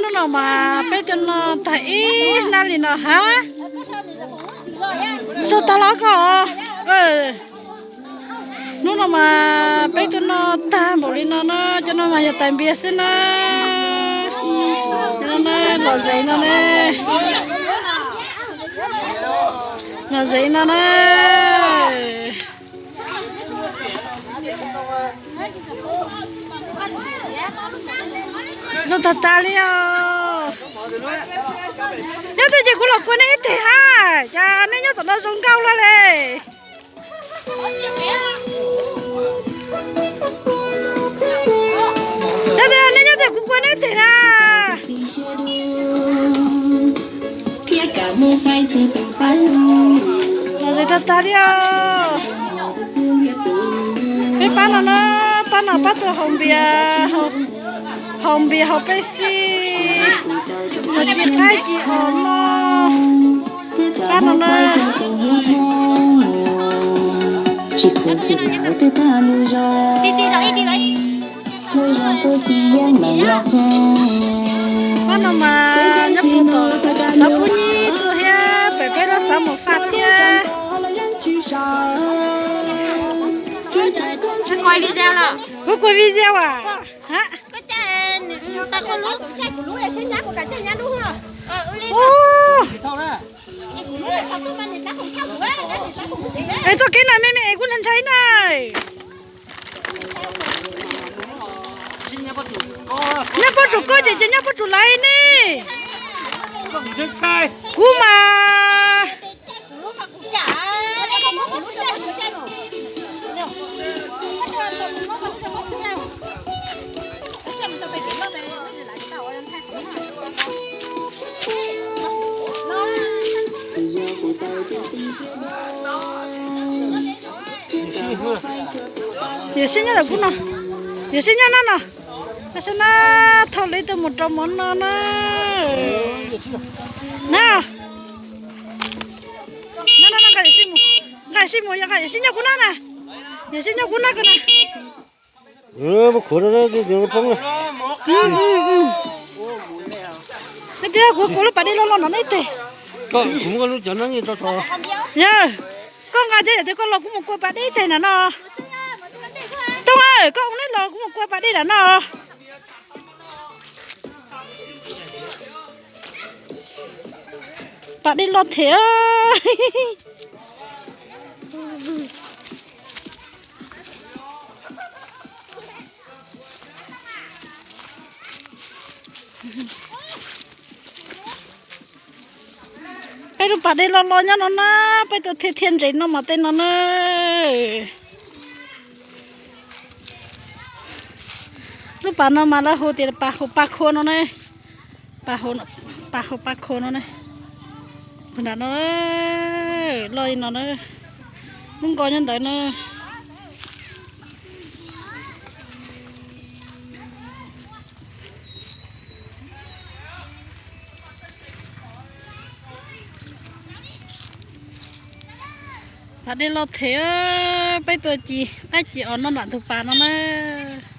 nó nào mà bây giờ nó thấy nào thì nó hả sao ta lá có nó nào mà bây giờ nó ta một đi nó cho nó mà tại biết xin nó là giấy nó nè là giấy nó nè rồi thật ta đi nhớ tôi chỉ cũng là quên ít thì ha cha nên nhớ tụi nó xuống cao lên này đây đây nên nhớ tôi cũng quên ít thì ha nó gì thật ta đi cái bán nó bắt tôi hồng bia học cái gì nó chỉ cái gì nó bán nó chỉ có sự lão tới ta nuôi rồi nuôi rồi tôi chỉ yên mà lo bán nó mà nhấp bút tôi sao bút nhí tôi ha phải đó sao một phát nha quay video là có quay video à hả ta có lúa cũng chạy của lúa ấy sẽ nhá của cả nhà đúng không? Ấy cho cái này mẹ cũng thân thấy này. Nhá bắt chủ coi thì nhá bắt chủ lấy nè. Cú mà. Giờ sinh nhật cũng nó, giờ sinh nhật nó, nó sẽ nó thâu lấy từ 100 món nó, nào, cái sinh một, cái sinh nhật của nó nè, giờ sinh nhật của nó cái này. Mà khổ đó cái đường phong này. Cái kia của nó phải đi lo nó đấy thế. Cũng có lúc chọn nó như tao thò. Nhớ, con gà chơi thì con lo cũng một cô bạn đi thế nào nó. Tông ơi, con ông ấy lo cũng một cô bạn đi là nó. Bạn đi lo thế ơi. Cái lúc bạn đi lo nhá nó na, bây giờ thiên gì nó mà tên nó nè. Lúc bạn nó mà là hồ tiền ba khô nó nè, ba khô nó nè, phần nào nó lôi nó nè, không có nhân tới nó. Bạn đi lo thế bây giờ chị ở nó đoạn thuộc bà nó nè.